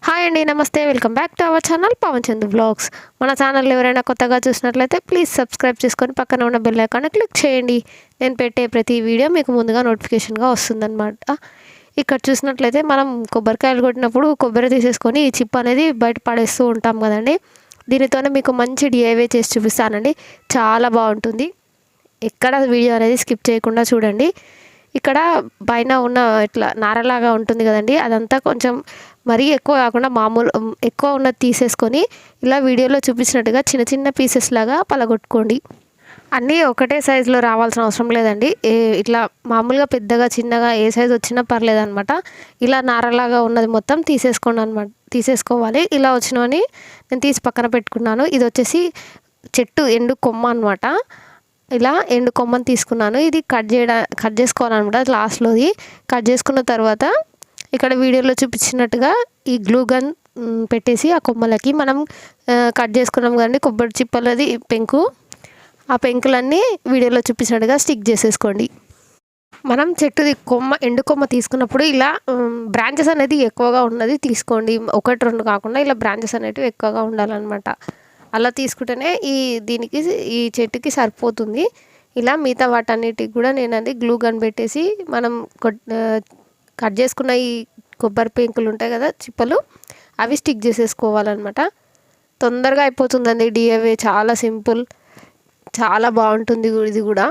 Hi అండి, నమస్తే. Welcome back to our channel Pavan Chandu vlogs. మన ఛానల్ ఎవరైనా కొత్తగా చూసినట్లయితే ప్లీజ్ సబ్స్క్రైబ్ చేసుకొని పక్కన ఉన్న బెల్ ఐకాన్ క్లిక్ చేయండి. నేను పెట్టే ప్రతి వీడియో మీకు ముందుగా నోటిఫికేషన్గా వస్తుందన్నమాట. ఇక్కడ చూసినట్లయితే మనం కొబ్బరికాయలు కొట్టినప్పుడు కొబ్బరి తీసేసుకొని ఈ చిప్ అనేది బయట పడేస్తూ ఉంటాం కదండి. దీనితోనే మీకు మంచి డిఐవై చేసి చూపిస్తానండి. చాలా బాగుంటుంది. ఎక్కడ వీడియో అనేది స్కిప్ చేయకుండా చూడండి. ఇక్కడ పైన ఉన్న ఇట్లా నారలాగా ఉంటుంది కదండి, అదంతా కొంచెం మరీ ఎక్కువ కాకుండా మామూలు ఎక్కువ ఉన్నది తీసేసుకొని ఇలా వీడియోలో చూపించినట్టుగా చిన్న చిన్న పీసెస్ లాగా పలగొట్టుకోండి. అన్నీ ఒకటే సైజులో రావాల్సిన అవసరం లేదండి. ఇట్లా మామూలుగా పెద్దగా చిన్నగా ఏ సైజు వచ్చినా పర్లేదనమాట. ఇలా నారలాగా ఉన్నది మొత్తం తీసేసుకోవాలి. ఇలా వచ్చినవని నేను తీసి పక్కన పెట్టుకున్నాను. ఇది వచ్చేసి చెట్టు ఎండు కొమ్మ అనమాట. ఇలా ఎండు కొమ్మని తీసుకున్నాను. ఇది కట్ చేసుకోవాలన్నమాట. లాస్ట్లోది కట్ చేసుకున్న తర్వాత ఇక్కడ వీడియోలో చూపించినట్టుగా ఈ గ్లూ గన్ పెట్టేసి ఆ కొమ్మలకి మనం కట్ చేసుకున్నాం కదండి కొబ్బరి చిప్పలది పెంకు, ఆ పెంకులన్నీ వీడియోలో చూపించినట్టుగా స్టిక్ చేసేసుకోండి. మనం చెట్టుది ఎండు కొమ్మ తీసుకున్నప్పుడు ఇలా బ్రాంచెస్ అనేది ఎక్కువగా ఉన్నది తీసుకోండి. ఒకటి రెండు కాకుండా ఇలా బ్రాంచెస్ అనేటివి ఎక్కువగా ఉండాలన్నమాట. అలా తీసుకుంటేనే ఈ చెట్టుకి సరిపోతుంది. ఇలా మిగతా వాటన్నిటికి కూడా నేను అది గ్లూ గన్ పెట్టేసి మనం కట్ చేసుకున్న ఈ కొబ్బరి పెంకులు ఉంటాయి కదా చిప్పలు, అవి స్టిక్ చేసేసుకోవాలన్నమాట. తొందరగా అయిపోతుందండి డిఐవై. చాలా సింపుల్, చాలా బాగుంటుంది ఇది కూడా.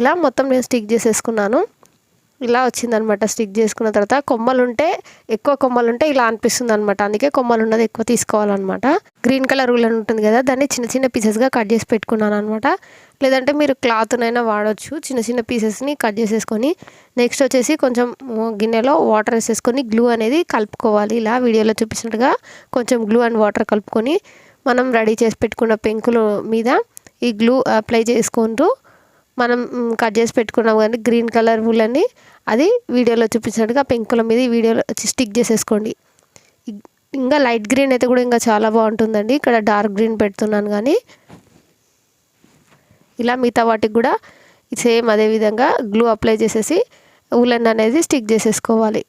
ఇలా మొత్తం నేను స్టిక్ చేసేసుకున్నాను. ఇలా వచ్చిందనమాట. స్టిక్ చేసుకున్న తర్వాత ఎక్కువ కొమ్మలు ఉంటే ఇలా అనిపిస్తుంది అనమాట. అందుకే కొమ్మలు ఉన్నది ఎక్కువ తీసుకోవాలన్నమాట. గ్రీన్ కలర్ రూల్ అని ఉంటుంది కదా, దాన్ని చిన్న చిన్న పీసెస్గా కట్ చేసి పెట్టుకున్నాను అనమాట. లేదంటే మీరు క్లాత్నైనా వాడవచ్చు. చిన్న చిన్న పీసెస్ని కట్ చేసేసుకొని నెక్స్ట్ వచ్చేసి కొంచెం గిన్నెలో వాటర్ వేసేసుకొని గ్లూ అనేది కలుపుకోవాలి. ఇలా వీడియోలో చూపించినట్టుగా కొంచెం గ్లూ అండ్ వాటర్ కలుపుకొని మనం రెడీ చేసి పెట్టుకున్న పెంకుల మీద ఈ గ్లూ అప్లై చేసుకుంటూ మనం కట్ చేసి పెట్టుకున్నాం కానీ గ్రీన్ కలర్ వూలని అది వీడియోలో చూపించినట్టుగా పెంకుల మీద ఈ వీడియోలో స్టిక్ చేసేసుకోండి. ఇంకా లైట్ గ్రీన్ అయితే కూడా ఇంకా చాలా బాగుంటుందండి. ఇక్కడ డార్క్ గ్రీన్ పెడుతున్నాను కానీ ఇలా మిగతా వాటికి కూడా సేమ్ అదే విధంగా గ్లూ అప్లై చేసేసి ఉలెన్ అనేది స్టిక్ చేసేసుకోవాలి.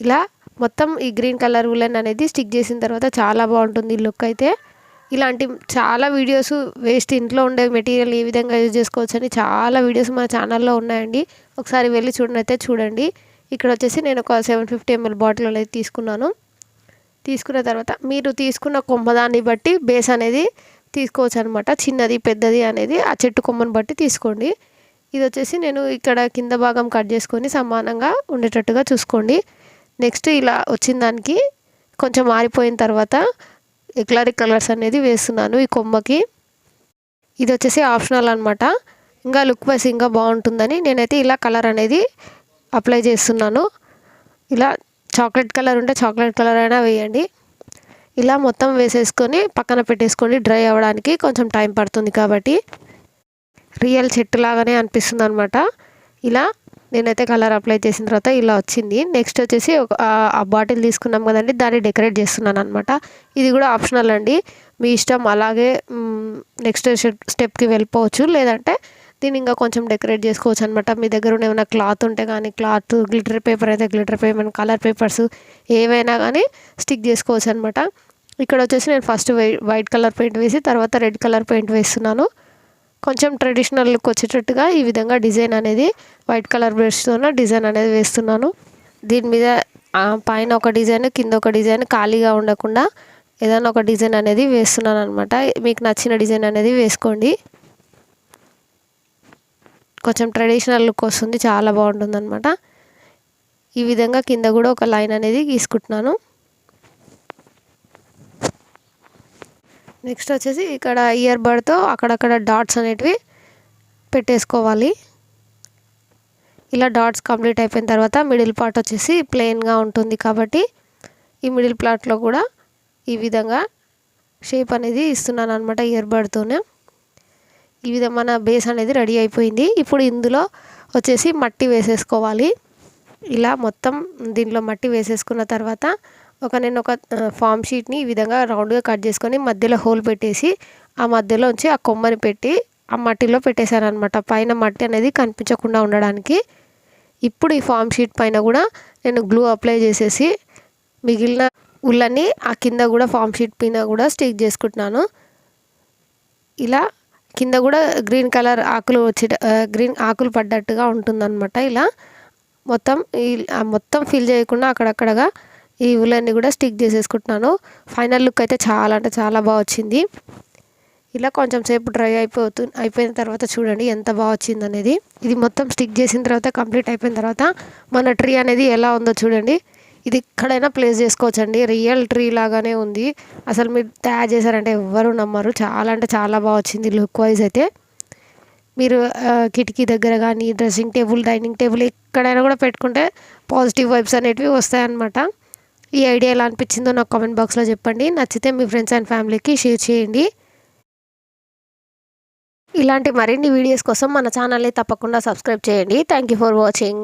ఇలా మొత్తం ఈ గ్రీన్ కలర్ ఉలెన్ అనేది స్టిక్ చేసిన తర్వాత చాలా బాగుంటుంది లుక్ అయితే. ఇలాంటి చాలా వీడియోస్ వేస్ట్ ఇంట్లో ఉండే మెటీరియల్ ఏ విధంగా యూజ్ చేసుకోవచ్చు అని చాలా వీడియోస్ మన ఛానల్లో ఉన్నాయండి. ఒకసారి వెళ్ళి చూడండి. ఇక్కడ వచ్చేసి నేను ఒక 750 ml బాటిల్ అనేది తీసుకున్నాను. తీసుకున్న తర్వాత మీరు తీసుకున్న కొమ్మదాన్ని బట్టి బేస్ అనేది తీసుకోవచ్చు అనమాట. చిన్నది పెద్దది అనేది ఆ చెట్టు కొమ్మని బట్టి తీసుకోండి. ఇది వచ్చేసి నేను ఇక్కడ కింద భాగం కట్ చేసుకొని సమానంగా ఉండేటట్టుగా చూసుకోండి. నెక్స్ట్ ఇలా వచ్చిన దానికి కొంచెం ఆరిపోయిన తర్వాత ఎక్లారిక్ కలర్స్ అనేది వేస్తున్నాను ఈ కొమ్మకి. ఇది వచ్చేసి ఆప్షనల్ అనమాట. ఇంకా లుక్ వైస్ ఇంకా బాగుంటుందని నేనైతే ఇలా కలర్ అనేది అప్లై చేస్తున్నాను. ఇలా చాక్లెట్ కలర్ ఉంటే చాక్లెట్ కలర్ అయినా వేయండి. ఇలా మొత్తం వేసేసుకొని పక్కన పెట్టేసుకోండి. డ్రై అవ్వడానికి కొంచెం టైం పడుతుంది కాబట్టి రియల్ చెట్టు లాగానే అనిపిస్తుంది అనమాట. ఇలా నేనైతే కలర్ అప్లై చేసిన తర్వాత ఇలా వచ్చింది. నెక్స్ట్ వచ్చేసి ఆ బాటిల్ తీసుకున్నాం కదండి, దాన్ని డెకరేట్ చేస్తున్నాను అనమాట. ఇది కూడా ఆప్షనల్ అండి, మీ ఇష్టం. అలాగే నెక్స్ట్ స్టెప్కి వెళ్ళిపోవచ్చు. లేదంటే దీన్ని ఇంకా కొంచెం డెకరేట్ చేసుకోవచ్చు అనమాట. మీ దగ్గర ఏమైనా క్లాత్ ఉంటే కానీ క్లాత్, గ్లిటర్ పేపర్ అయితే గ్లిటర్ పేపర్, కలర్ పేపర్స్ ఏవైనా కానీ స్టిక్ చేసుకోవచ్చు అనమాట. ఇక్కడ వచ్చేసి నేను ఫస్ట్ వైట్ కలర్ పెయింట్ వేసి తర్వాత రెడ్ కలర్ పెయింట్ వేస్తున్నాను. కొంచెం ట్రెడిషనల్ లుక్ వచ్చేటట్టుగా ఈ విధంగా డిజైన్ అనేది వైట్ కలర్ బ్రష్తో డిజైన్ అనేది వేస్తున్నాను. దీని మీద పైన ఒక డిజైన్, కింద ఒక డిజైన్, ఖాళీగా ఉండకుండా ఏదైనా ఒక డిజైన్ అనేది వేస్తున్నాను అనమాట. మీకు నచ్చిన డిజైన్ అనేది వేసుకోండి. కొంచెం ట్రెడిషనల్ లుక్ వస్తుంది, చాలా బాగుంటుంది అనమాట. ఈ విధంగా కింద కూడా ఒక లైన్ అనేది గీసుకుంటున్నాను. నెక్స్ట్ వచ్చేసి ఇక్కడ ఇయర్ బడ్తో అక్కడక్కడ డాట్స్ అనేటివి పెట్టేసుకోవాలి. ఇలా డాట్స్ కంప్లీట్ అయిపోయిన తర్వాత మిడిల్ పార్ట్ వచ్చేసి ప్లెయిన్గా ఉంటుంది కాబట్టి ఈ మిడిల్ పార్ట్లో కూడా ఈ విధంగా షేప్ అనేది ఇస్తున్నాను అనమాట ఇయర్ బడ్తోనే. ఈ విధంగా మన బేస్ అనేది రెడీ అయిపోయింది. ఇప్పుడు ఇందులో వచ్చేసి మట్టి వేసేసుకోవాలి. ఇలా మొత్తం దీంట్లో మట్టి వేసేసుకున్న తర్వాత నేను ఒక ఫామ్ షీట్ని ఈ విధంగా రౌండ్గా కట్ చేసుకొని మధ్యలో హోల్ పెట్టేసి ఆ మధ్యలోంచి ఆ కొమ్మని పెట్టి ఆ మట్టిలో పెట్టేశాను అనమాట. పైన మట్టి అనేది కనిపించకుండా ఉండడానికి. ఇప్పుడు ఈ ఫామ్ షీట్ పైన కూడా నేను గ్లూ అప్లై చేసేసి మిగిలిన ఉల్లన్ని ఆ కింద కూడా ఫామ్ షీట్ పైన కూడా స్టిక్ చేసుకుంటున్నాను. ఇలా కింద కూడా గ్రీన్ కలర్ ఆకులు గ్రీన్ ఆకులు పడ్డట్టుగా ఉంటుందన్నమాట. ఇలా మొత్తం ఫిల్ చేయకుండా అక్కడక్కడగా ఈ ఉల్లన్ని కూడా స్టిక్ చేసేసుకుంటున్నాను. ఫైనల్ లుక్ అయితే చాలా అంటే చాలా బాగా వచ్చింది. ఇలా కొంచెం సేపు డ్రై అయిపోయిన తర్వాత చూడండి ఎంత బాగా వచ్చింది అనేది. ఇది మొత్తం స్టిక్ చేసిన తర్వాత కంప్లీట్ అయిపోయిన తర్వాత మన ట్రీ అనేది ఎలా ఉందో చూడండి. ఇది ఎక్కడైనా ప్లేస్ చేసుకోవచ్చండి. రియల్ ట్రీ లాగానే ఉంది. అసలు మీరు తయారు చేశారంటే ఎవ్వరు నమ్మరు. చాలా అంటే చాలా బాగా వచ్చింది లుక్ వైజ్ అయితే. మీరు కిటికీ దగ్గర కానీ డ్రెస్సింగ్ టేబుల్, డైనింగ్ టేబుల్ ఎక్కడైనా కూడా పెట్టుకుంటే పాజిటివ్ వైబ్స్ అనేటివి వస్తాయన్నమాట. ఈ ఐడియా ఎలా అనిపించిందో నాకు కామెంట్ బాక్స్లో చెప్పండి. నచ్చితే మీ ఫ్రెండ్స్ అండ్ ఫ్యామిలీకి షేర్ చేయండి. ఇలాంటి మరిన్ని వీడియోస్ కోసం మన ఛానల్ని తప్పకుండా సబ్స్క్రైబ్ చేయండి. Thank you for watching.